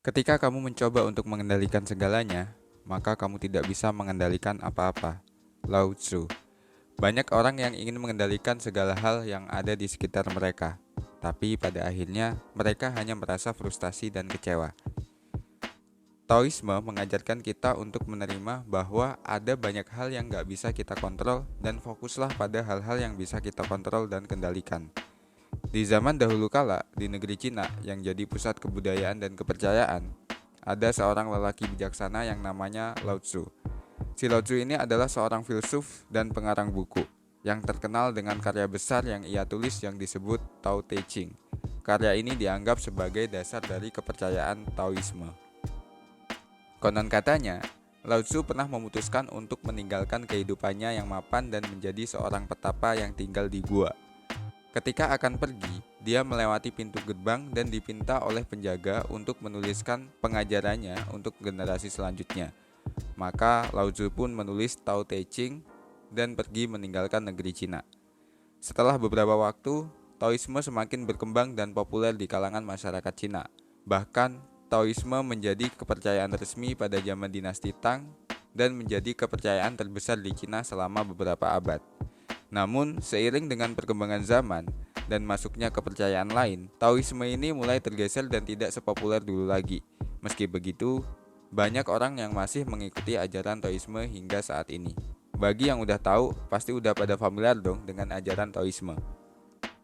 Ketika kamu mencoba untuk mengendalikan segalanya, maka kamu tidak bisa mengendalikan apa-apa. Lao Tzu. Banyak orang yang ingin mengendalikan segala hal yang ada di sekitar mereka, tapi pada akhirnya mereka hanya merasa frustasi dan kecewa. Taoisme mengajarkan kita untuk menerima bahwa ada banyak hal yang gak bisa kita kontrol dan fokuslah pada hal-hal yang bisa kita kontrol dan kendalikan. Di zaman dahulu kala, di negeri Cina yang jadi pusat kebudayaan dan kepercayaan, ada seorang lelaki bijaksana yang namanya Lao Tzu. Si Lao Tzu ini adalah seorang filsuf dan pengarang buku yang terkenal dengan karya besar yang ia tulis yang disebut Tao Te Ching. Karya ini dianggap sebagai dasar dari kepercayaan Taoisme. Konon katanya, Lao Tzu pernah memutuskan untuk meninggalkan kehidupannya yang mapan dan menjadi seorang petapa yang tinggal di gua. Ketika akan pergi, dia melewati pintu gerbang dan dipinta oleh penjaga untuk menuliskan pengajarannya untuk generasi selanjutnya. Maka Lao Tzu pun menulis Tao Te Ching dan pergi meninggalkan negeri Cina. Setelah beberapa waktu, Taoisme semakin berkembang dan populer di kalangan masyarakat Cina. Bahkan, Taoisme menjadi kepercayaan resmi pada zaman dinasti Tang dan menjadi kepercayaan terbesar di Cina selama beberapa abad. Namun, seiring dengan perkembangan zaman dan masuknya kepercayaan lain, Taoisme ini mulai tergeser dan tidak sepopuler dulu lagi. Meski begitu, banyak orang yang masih mengikuti ajaran Taoisme hingga saat ini. Bagi yang udah tahu, pasti udah pada familiar dong dengan ajaran Taoisme.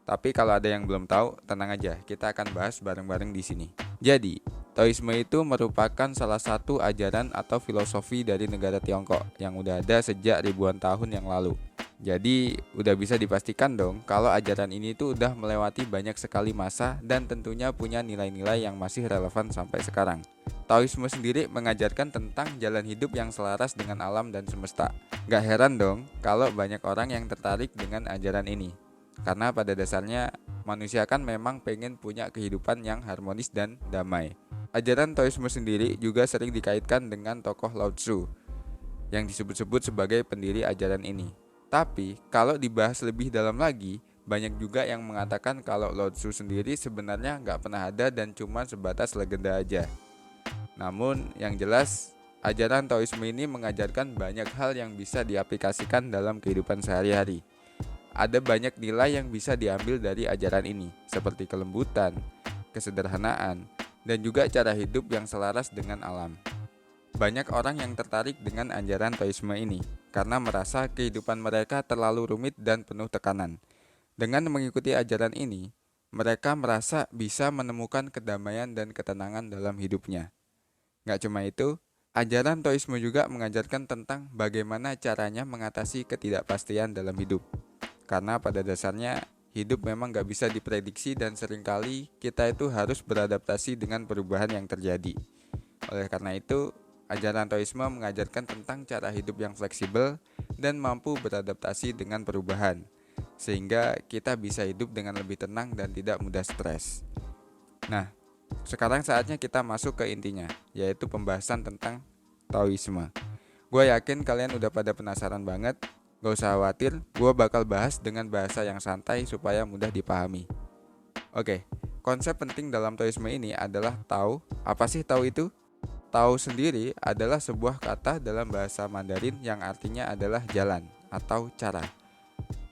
Tapi kalau ada yang belum tahu, tenang aja, kita akan bahas bareng-bareng di sini. Jadi, Taoisme itu merupakan salah satu ajaran atau filosofi dari negara Tiongkok yang udah ada sejak ribuan tahun yang lalu. Jadi, udah bisa dipastikan dong kalau ajaran ini tuh udah melewati banyak sekali masa dan tentunya punya nilai-nilai yang masih relevan sampai sekarang. Taoisme sendiri mengajarkan tentang jalan hidup yang selaras dengan alam dan semesta. Gak heran dong kalau banyak orang yang tertarik dengan ajaran ini. Karena pada dasarnya manusia kan memang pengen punya kehidupan yang harmonis dan damai. Ajaran Taoisme sendiri juga sering dikaitkan dengan tokoh Lao Tzu yang disebut-sebut sebagai pendiri ajaran ini. Tapi kalau dibahas lebih dalam lagi, banyak juga yang mengatakan kalau Lao Tzu sendiri sebenarnya nggak pernah ada dan cuma sebatas legenda aja. Namun yang jelas, ajaran Taoisme ini mengajarkan banyak hal yang bisa diaplikasikan dalam kehidupan sehari-hari. Ada banyak nilai yang bisa diambil dari ajaran ini, seperti kelembutan, kesederhanaan, dan juga cara hidup yang selaras dengan alam. Banyak orang yang tertarik dengan ajaran Taoisme ini karena merasa kehidupan mereka terlalu rumit dan penuh tekanan. Dengan mengikuti ajaran ini, mereka merasa bisa menemukan kedamaian dan ketenangan dalam hidupnya. Gak cuma itu, ajaran Taoisme juga mengajarkan tentang bagaimana caranya mengatasi ketidakpastian dalam hidup. Karena pada dasarnya hidup memang gak bisa diprediksi dan seringkali kita itu harus beradaptasi dengan perubahan yang terjadi. Oleh karena itu, ajaran Taoisme mengajarkan tentang cara hidup yang fleksibel dan mampu beradaptasi dengan perubahan, sehingga kita bisa hidup dengan lebih tenang dan tidak mudah stres. Nah, sekarang saatnya kita masuk ke intinya, yaitu pembahasan tentang Taoisme. Gue yakin kalian udah pada penasaran banget. Gak usah khawatir, gue bakal bahas dengan bahasa yang santai supaya mudah dipahami. Oke, konsep penting dalam Taoisme ini adalah Tao. Apa sih Tao itu? Tao sendiri adalah sebuah kata dalam bahasa Mandarin yang artinya adalah jalan atau cara.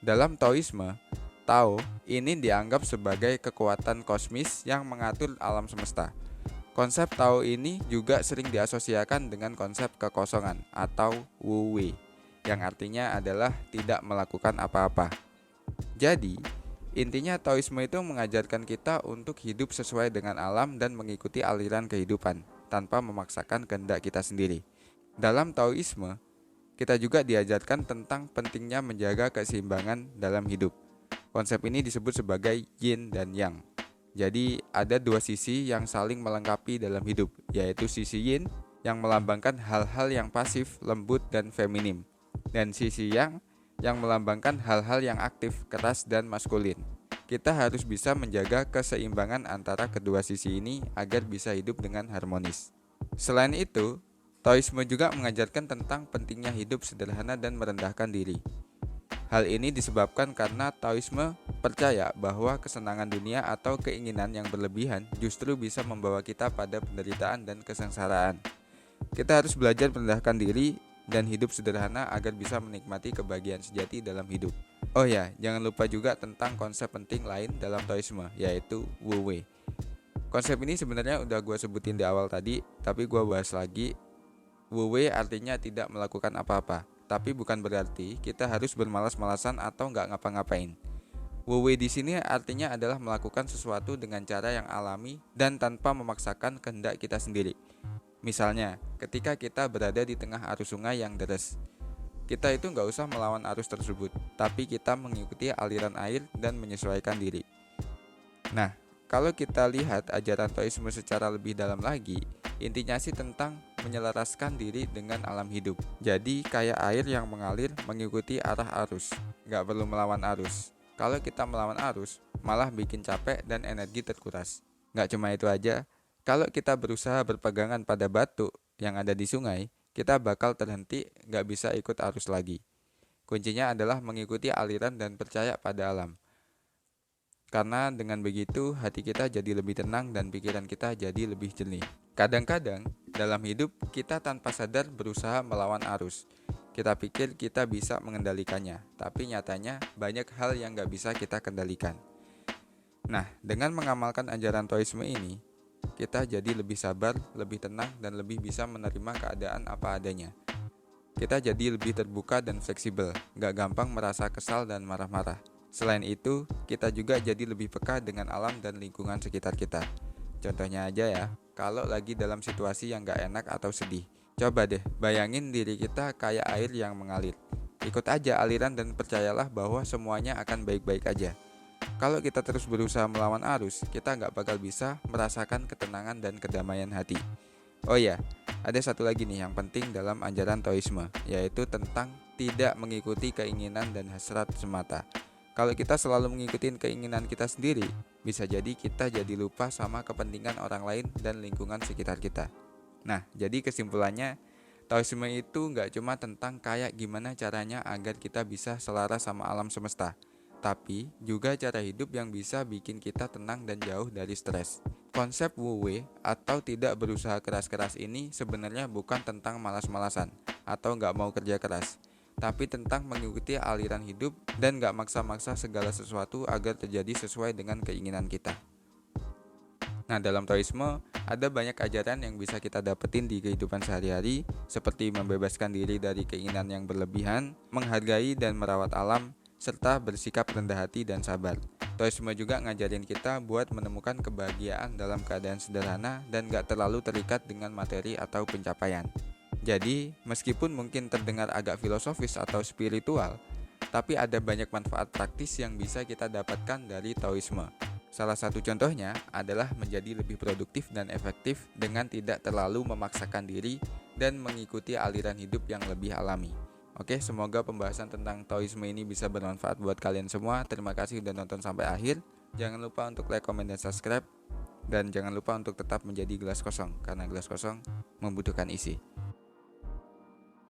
Dalam Taoisme, Tao ini dianggap sebagai kekuatan kosmis yang mengatur alam semesta. Konsep Tao ini juga sering diasosiasikan dengan konsep kekosongan atau Wu Wei, yang artinya adalah tidak melakukan apa-apa. Jadi, intinya Taoisme itu mengajarkan kita untuk hidup sesuai dengan alam dan mengikuti aliran kehidupan tanpa memaksakan kehendak kita sendiri. Dalam Taoisme, kita juga diajarkan tentang pentingnya menjaga keseimbangan dalam hidup. Konsep ini disebut sebagai yin dan yang. Jadi, ada dua sisi yang saling melengkapi dalam hidup, yaitu sisi yin yang melambangkan hal-hal yang pasif, lembut, dan feminim, dan sisi yang melambangkan hal-hal yang aktif, keras, dan maskulin. Kita harus bisa menjaga keseimbangan antara kedua sisi ini agar bisa hidup dengan harmonis. Selain itu, Taoisme juga mengajarkan tentang pentingnya hidup sederhana dan merendahkan diri. Hal ini disebabkan karena Taoisme percaya bahwa kesenangan dunia atau keinginan yang berlebihan justru bisa membawa kita pada penderitaan dan kesengsaraan. Kita harus belajar merendahkan diri dan hidup sederhana agar bisa menikmati kebahagiaan sejati dalam hidup. Oh ya, jangan lupa juga tentang konsep penting lain dalam Taoisme, yaitu Wu Wei. Konsep ini sebenarnya udah gue sebutin di awal tadi, tapi gue bahas lagi. Wu Wei artinya tidak melakukan apa-apa, tapi bukan berarti kita harus bermalas-malasan atau nggak ngapa-ngapain. Wu Wei di sini artinya adalah melakukan sesuatu dengan cara yang alami dan tanpa memaksakan kehendak kita sendiri. Misalnya, ketika kita berada di tengah arus sungai yang deras, kita itu nggak usah melawan arus tersebut, tapi kita mengikuti aliran air dan menyesuaikan diri. Nah, kalau kita lihat ajaran Taoisme secara lebih dalam lagi, intinya sih tentang menyelaraskan diri dengan alam hidup. Jadi kayak air yang mengalir mengikuti arah arus, nggak perlu melawan arus. Kalau kita melawan arus, malah bikin capek dan energi terkuras. Nggak cuma itu aja, kalau kita berusaha berpegangan pada batu yang ada di sungai, kita bakal terhenti, nggak bisa ikut arus lagi. Kuncinya adalah mengikuti aliran dan percaya pada alam. Karena dengan begitu, hati kita jadi lebih tenang dan pikiran kita jadi lebih jernih. Kadang-kadang, dalam hidup, kita tanpa sadar berusaha melawan arus. Kita pikir kita bisa mengendalikannya, tapi nyatanya banyak hal yang nggak bisa kita kendalikan. Nah, dengan mengamalkan ajaran Taoisme ini, kita jadi lebih sabar, lebih tenang, dan lebih bisa menerima keadaan apa adanya. Kita jadi lebih terbuka dan fleksibel, gak gampang merasa kesal dan marah-marah. Selain itu, kita juga jadi lebih peka dengan alam dan lingkungan sekitar kita. Contohnya aja ya, kalau lagi dalam situasi yang gak enak atau sedih, coba deh bayangin diri kita kayak air yang mengalir. Ikut aja aliran dan percayalah bahwa semuanya akan baik-baik aja. Kalau kita terus berusaha melawan arus, kita nggak bakal bisa merasakan ketenangan dan kedamaian hati. Oh ya, ada satu lagi nih yang penting dalam ajaran Taoisme, yaitu tentang tidak mengikuti keinginan dan hasrat semata. Kalau kita selalu mengikuti keinginan kita sendiri, bisa jadi kita jadi lupa sama kepentingan orang lain dan lingkungan sekitar kita. Nah, jadi kesimpulannya, Taoisme itu nggak cuma tentang kayak gimana caranya agar kita bisa selaras sama alam semesta, tapi juga cara hidup yang bisa bikin kita tenang dan jauh dari stres. Konsep Wu Wei atau tidak berusaha keras-keras ini sebenarnya bukan tentang malas-malasan atau nggak mau kerja keras, tapi tentang mengikuti aliran hidup dan nggak maksa-maksa segala sesuatu agar terjadi sesuai dengan keinginan kita. Nah, dalam Taoisme ada banyak ajaran yang bisa kita dapetin di kehidupan sehari-hari, seperti membebaskan diri dari keinginan yang berlebihan, menghargai dan merawat alam, serta bersikap rendah hati dan sabar. Taoisme juga ngajarin kita buat menemukan kebahagiaan dalam keadaan sederhana dan gak terlalu terikat dengan materi atau pencapaian. Jadi, meskipun mungkin terdengar agak filosofis atau spiritual, tapi ada banyak manfaat praktis yang bisa kita dapatkan dari Taoisme. Salah satu contohnya adalah menjadi lebih produktif dan efektif dengan tidak terlalu memaksakan diri dan mengikuti aliran hidup yang lebih alami. Oke, semoga pembahasan tentang Taoisme ini bisa bermanfaat buat kalian semua. Terima kasih sudah nonton sampai akhir. Jangan lupa untuk like, comment, dan subscribe. Dan jangan lupa untuk tetap menjadi gelas kosong, karena gelas kosong membutuhkan isi.